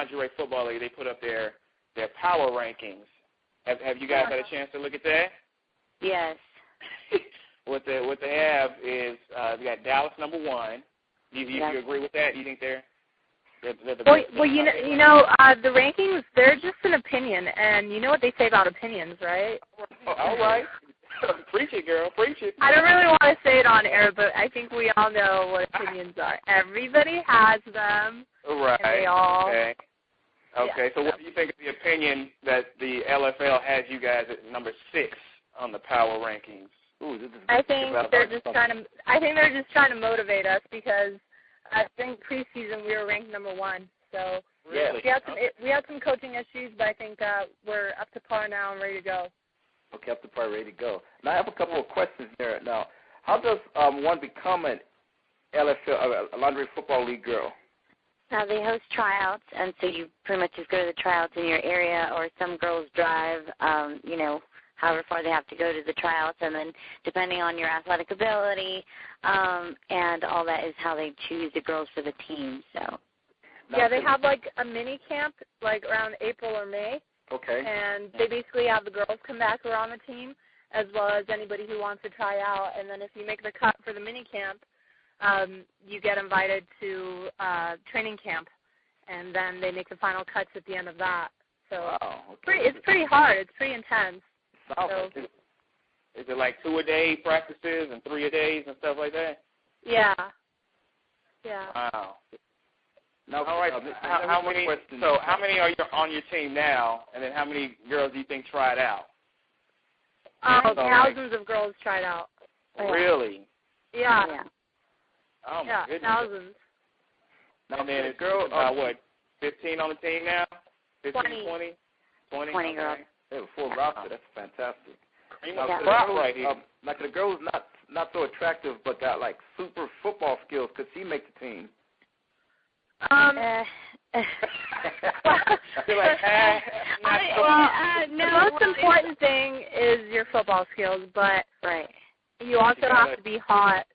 Lingerie Football League, they put up their power rankings. Have you guys had a chance to look at that? Yes. What they have is we got Dallas number 1. You agree with that? You think they're the well, you know, the rankings, they're just an opinion, and you know what they say about opinions, right? All right. Preach it, girl. Preach it. I don't really want to say it on air, but I think we all know what opinions are. Everybody has them. Right. And they all. Okay. Yeah, so what do you think of the opinion that the LFL has you guys at number 6 on the power rankings? Ooh, I think they're just trying to motivate us because I think preseason we were ranked number 1. So really? we had some coaching issues, but I think we're up to par now and ready to go. Okay, up to par, ready to go. Now I have a couple of questions there. Now, how does one become an LFL, a Lingerie Football League girl? They host tryouts, and so you pretty much just go to the tryouts in your area, or some girls drive, however far they have to go to the tryouts, and then depending on your athletic ability and all that is how they choose the girls for the team. So. Yeah, they have like a mini camp like around April or May. Okay. And they basically have the girls come back who are on the team as well as anybody who wants to try out. And then if you make the cut for the mini camp, you get invited to training camp. And then they make the final cuts at the end of that. So wow, okay. It's pretty hard. It's pretty intense. So, is it like 2-a-day practices and 3-a-days and stuff like that? Yeah. Yeah. Wow. Now, all right. How many? So how many are on your team now? And then how many girls do you think tried out? Thousands of girls tried out. Really? Yeah. Oh my goodness. Thousands. And then it's girl, 15 on the team now? 15, 20? 20 girls. They have a full roster. That's fantastic. Now, the girl's not so attractive, but got like super football skills. Could she make the team? The most important thing is your football skills, but you also have to be hot.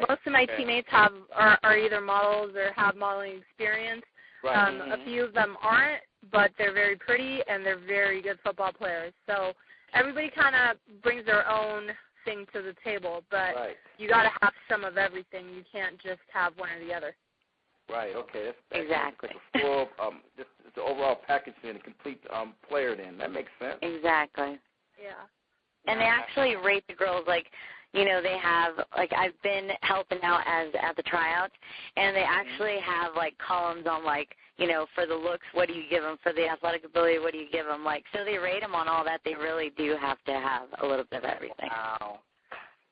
Most of my teammates are either models or have modeling experience. A few of them aren't, but they're very pretty and they're very good football players. So everybody kind of brings their own thing to the table, but you got to have some of everything. You can't just have one or the other. Right. Okay. That's exactly. Like a full, just the overall package and a complete player. Then that makes sense. Exactly. Yeah. And they actually rate the girls like, they have like I've been helping out at the tryouts, and they actually have like columns on like for the looks, what do you give them? For the athletic ability, what do you give them? Like so they rate them on all that. They really do have to have a little bit of everything. Wow.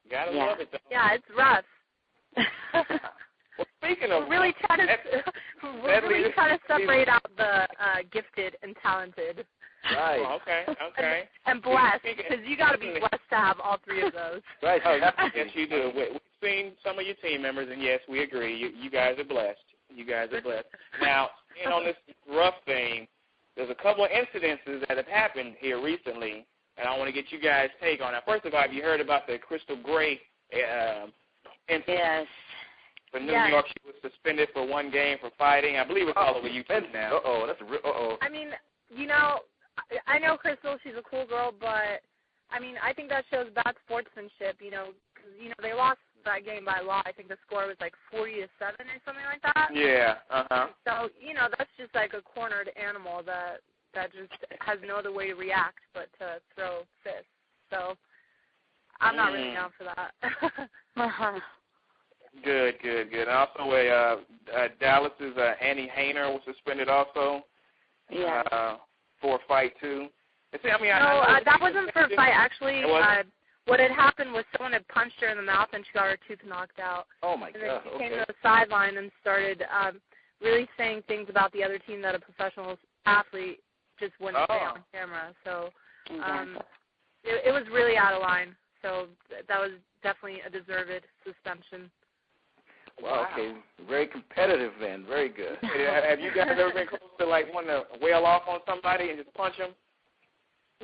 Gotta love it though. Yeah, it's rough. Well, speaking of, we're really trying to separate out the gifted and talented. Right. Oh, okay. And blessed, because you got to be blessed to have all three of those. Right. Yes, you do. We've seen some of your team members, and yes, we agree. You guys are blessed. You guys are blessed. Now, on this rough thing, there's a couple of incidences that have happened here recently, and I want to get you guys' take on that. First of all, have you heard about the Crystal Gray incident? Yes. For New York, she was suspended for 1 game for fighting. I believe it's all over YouTube now. That's a real. I mean, I know Crystal. She's a cool girl, but I mean, I think that shows bad sportsmanship. Because they lost that game by law. I think the score was like 40-7 or something like that. Yeah. So that's just like a cornered animal that just has no other way to react but to throw fists. So I'm not really down for that. Good. And also, Dallas's Annie Hayner was suspended also. Yeah. For a fight too. See, that wasn't for a fight. Actually, what had happened was someone had punched her in the mouth and she got her tooth knocked out. Oh my God! And then she came okay. to the sideline and started really saying things about the other team that a professional athlete just wouldn't say on camera. So it was really out of line. So that was definitely a deserved suspension. Wow, okay. Very competitive then. Very good. Have you guys ever been close to wanting to wail off on somebody and just punch them?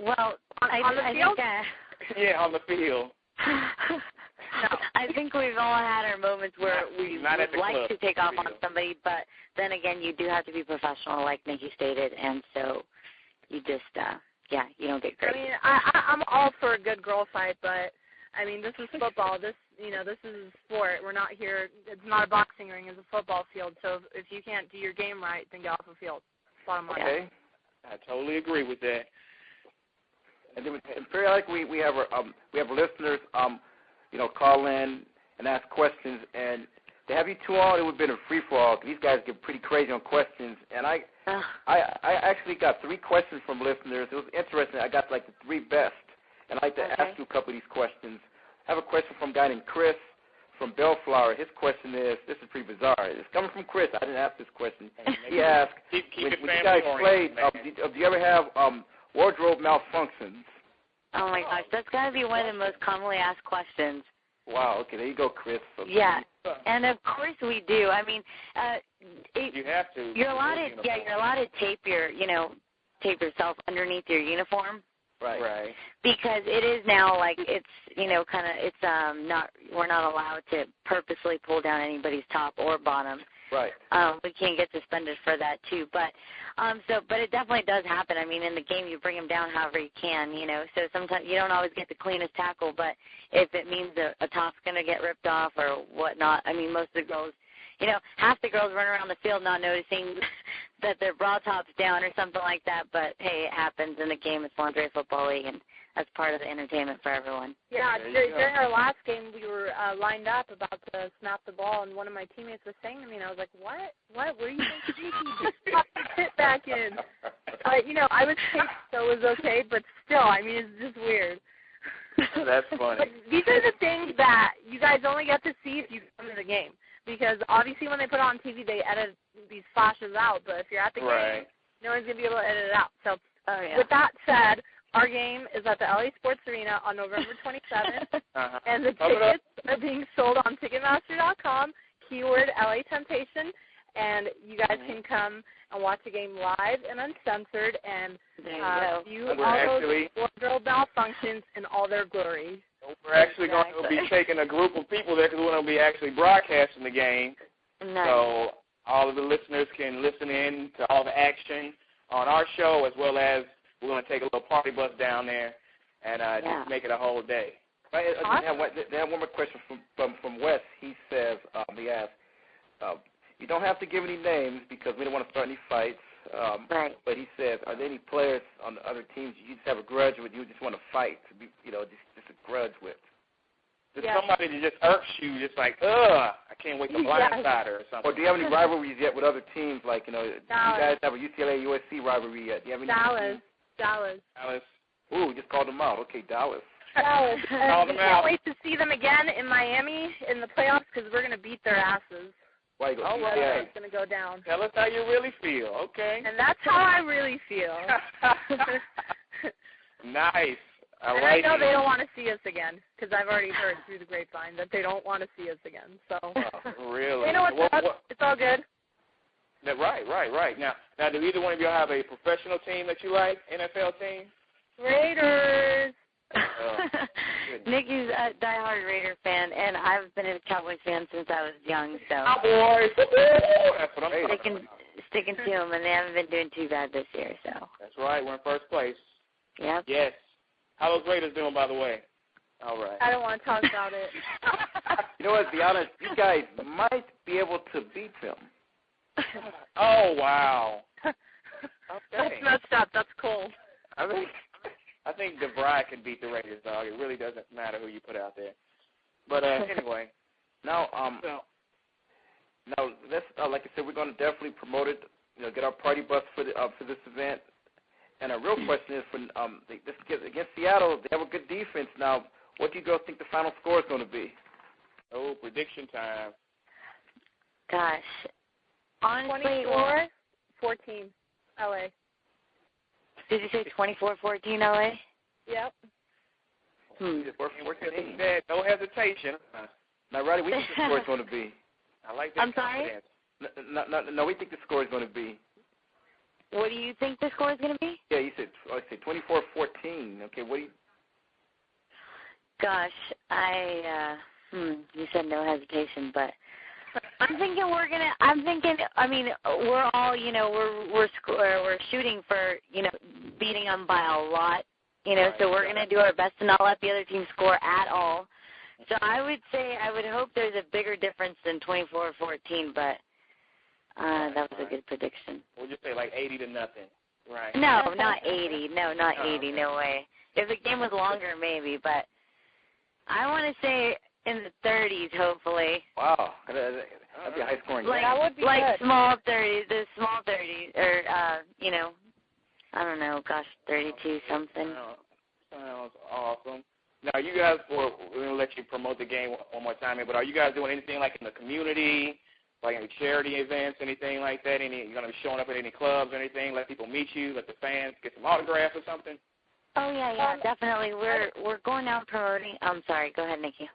Well, on the field? Yeah, on the field. I I think we've all had our moments where we would like to take off on somebody, but then again, you do have to be professional, like Nikki stated, and so you just, you don't get crazy. I mean, I'm all for a good girl fight, but I mean, this is football. This is a sport. We're not here. It's not a boxing ring. It's a football field. So if you can't do your game right, then get off the field. Bottom line. Okay, I totally agree with that. And then periodically we have listeners, call in and ask questions. And to have you two on, it would have been a free for all. These guys get pretty crazy on questions. And I actually got 3 questions from listeners. It was interesting. I got like the 3 best. And I'd like to ask you a couple of these questions. I have a question from a guy named Chris from Bellflower. His question is, this is pretty bizarre. It's coming from Chris. I didn't ask this question. He asked, when you guys played, do you ever have wardrobe malfunctions? Oh, my gosh. That's got to be one of the most commonly asked questions. Wow. Okay, there you go, Chris. Okay. Yeah, and of course we do. I mean, you have to. You're allowed to tape tape yourself underneath your uniform. Right. Because it is now like it's we're not allowed to purposely pull down anybody's top or bottom. Right. We can't get suspended for that too. But but it definitely does happen. I mean, in the game you bring them down however you can, So sometimes you don't always get the cleanest tackle, but if it means a top's going to get ripped off or whatnot, I mean, most of the girls, half the girls run around the field not noticing that their bra top's down or something like that. But hey, it happens in the game. It's Lingerie Football League, and that's part of the entertainment for everyone. Yeah, during our last game, we were lined up about to snap the ball, and one of my teammates was saying to me, and I was like, what? What are you thinking? Just pop the pit back in. I was taped, so it was okay, but still, I mean, it's just weird. That's funny. But these are the things that you guys only get to see if you come to the game. Because obviously when they put it on TV, they edit these flashes out. But if you're at the game, no one's going to be able to edit it out. So with that said, our game is at the LA Sports Arena on November 27th. And the tickets are being sold on Ticketmaster.com, keyword LA Temptation. And you guys can come and watch the game live and uncensored and view all those wardrobe malfunctions in all their glory. We're actually going to be taking a group of people there because we're going to be actually broadcasting the game. Nice. So all of the listeners can listen in to all the action on our show, as well as we're going to take a little party bus down there and just make it a whole day. Right. I have one more question from Wes. He says, he asked, you don't have to give any names because we don't want to start any fights. But he says, are there any players on the other teams you just have a grudge with, you just want to fight, to be, just a grudge with? Just somebody that just irks you, just like, I can't wait to blindside her or something. Or do you have any rivalries yet with other teams? Like, do you guys have a UCLA-USC rivalry yet? Do you have any? Dallas. Ooh, we just called them out. Okay, Dallas. We can't wait to see them again in Miami in the playoffs because we're going to beat their asses. Why it's going to go down. Tell us how you really feel, okay? And that's how I really feel. Nice. I know they don't want to see us again because I've already heard through the grapevine that they don't want to see us again. So really? They know what's up. It's all good. Right. Now, do either one of you have a professional team that you like, NFL team? Raiders. Nikki's a diehard Raider fan, and I've been a Cowboys fan since I was young. So Cowboys. That's what I'm sticking to them, and they haven't been doing too bad this year. So that's right. We're in first place. Yep. Yes. How those Raiders doing, by the way? All right. I don't want to talk about it. You know what? To be honest, you guys might be able to beat them. Oh, wow. Okay. That's messed up. That's cold. I think DeVry can beat the Raiders, dog. It really doesn't matter who you put out there. But anyway. Now, let's like I said, we're going to definitely promote it. Get our party bus for this event. And a real question is, against Seattle, they have a good defense. Now, what do you guys think the final score is going to be? Oh, prediction time. Gosh. Honestly, 24-14, LA. Did you say 24-14, LA? Yep. 14. No hesitation. Now, Riley, what do you think the score is going to be? I like that. I'm sorry? No, we think the score is going to be. What do you think the score is going to be? Yeah, you said 24-14. Okay, what do you? Gosh, I You said no hesitation, but I'm thinking we're all, we're shooting for, beating them by a lot, so we're going to do our best to not let the other team score at all. So I would hope there's a bigger difference than 24-14, but that was a good prediction. We'll just say like 80-0, right? No, not 80. No, not 80. No way. If the game was longer, maybe, but I want to say in the 30s, hopefully. Wow, that'd be a high-scoring game. That would be like good. small 30s, or I don't know, 32 something. Sounds awesome. Now, you guys, we're going to let you promote the game one more time, but are you guys doing anything like in the community, like any charity events, anything like that? You're going to be showing up at any clubs or anything, let people meet you, let the fans get some autographs or something? Oh, yeah, definitely. We're going out promoting. I'm sorry. Go ahead, Nikki.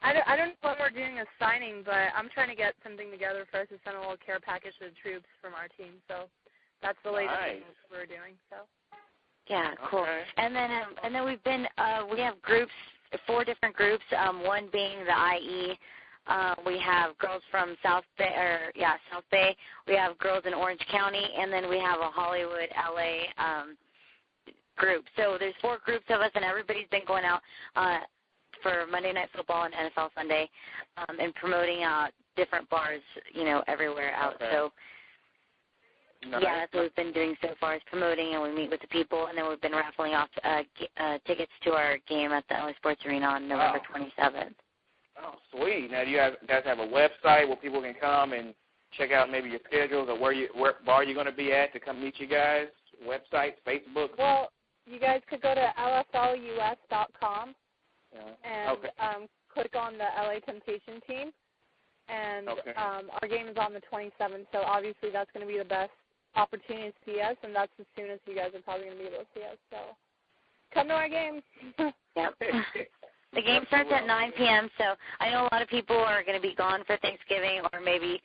I don't know when we're doing a signing, but I'm trying to get something together for us to send a little care package to the troops from our team. So that's the latest thing we're doing. So. Yeah, cool. Okay. And then we have groups, 4 different groups. One being the IE. We have girls from South Bay. We have girls in Orange County, and then we have a Hollywood, LA group. So there's 4 groups of us, and everybody's been going out for Monday Night Football and NFL Sunday, and promoting different bars, everywhere out. Okay. So. Nice. Yeah, that's what we've been doing so far is promoting, and we meet with the people, and then we've been raffling off tickets to our game at the LA Sports Arena on November 27th. Oh, sweet. Now, do you guys have a website where people can come and check out maybe your schedules or where bar you're going to be at to come meet you guys? Websites, Facebook? Well, you guys could go to lflus.com and click on the LA Temptation team. And our game is on the 27th, so obviously that's going to be the best opportunity to see us, and that's as soon as you guys are probably going to be able to see us. So come to our game. Yep. The game starts at 9 p.m., so I know a lot of people are going to be gone for Thanksgiving or maybe,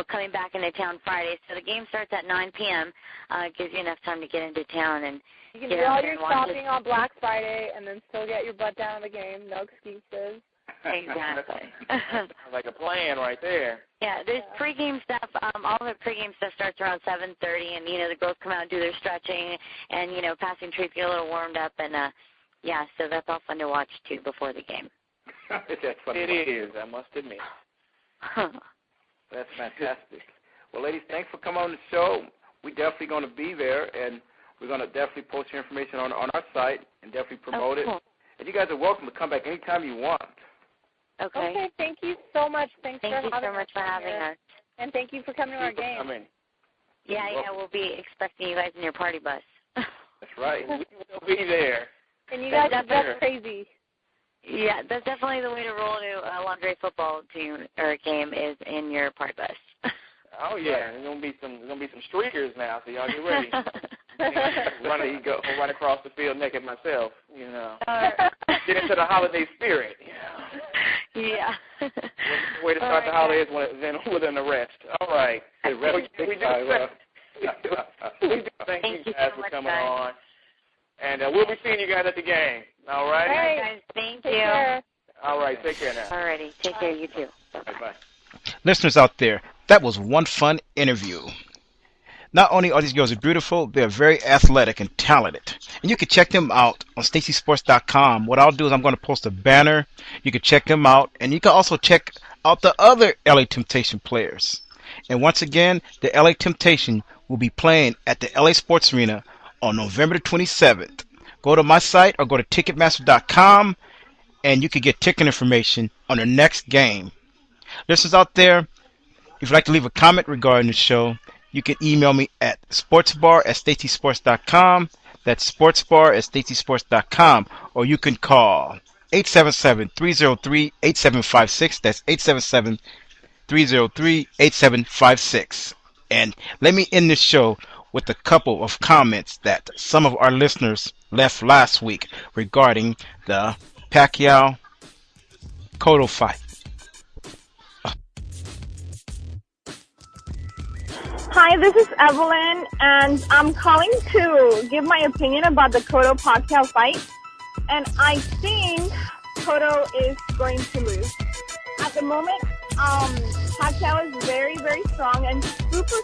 coming back into town Friday. So the game starts at 9 p.m. It gives you enough time to get into town and you can do all your shopping on Black Friday and then still get your butt down to the game. No excuses. Exactly. Like a plan right there. Yeah, there's pregame stuff. All the pregame stuff starts around 7:30, and the girls come out and do their stretching, and passing treats, get a little warmed up, and so that's all fun to watch too before the game. That's funny. It is, I must admit. That's fantastic. Well, ladies, thanks for coming on the show. We're definitely going to be there, and we're going to definitely post your information on our site and definitely promote it. And you guys are welcome to come back anytime you want. Okay, thank you so much. Thank you so much for having us. And thank you for coming to our game. Yeah, we'll be expecting you guys in your party bus. That's right. We'll be there. And you guys are just crazy. Yeah, that's definitely the way to roll to a Lingerie Football team or game is in your party bus. Oh yeah, there's gonna be some streakers now, so y'all get ready. Run across the field naked myself, Get into the holiday spirit, Yeah. Way to start the holidays within the rest. All right. We do thank you guys for coming on. And we'll be seeing you guys at the game. All right? All right, guys. Thank you. Care. All right. Take care now. All righty. Take care. You too. Bye-bye. Listeners out there, that was one fun interview. Not only are these girls beautiful, they're very athletic and talented. And you can check them out on stacysports.com. What I'll do is I'm going to post a banner. You can check them out. And you can also check out the other LA Temptation players. And once again, the LA Temptation will be playing at the LA Sports Arena on November the 27th. Go to my site or go to Ticketmaster.com and you can get ticket information on the next game. Listeners out there, if you'd like to leave a comment regarding the show, you can email me at sportsbar@stacysports.com. That's sportsbar@stacysports.com. Or you can call 877-303-8756. That's 877-303-8756. And let me end this show with a couple of comments that some of our listeners left last week regarding the Paquaio-Cotto fight. Hi, this is Evelyn, and I'm calling to give my opinion about the Cotto-Paquaio fight. And I think Cotto is going to lose. at the moment, Pacquiao is very, very strong and super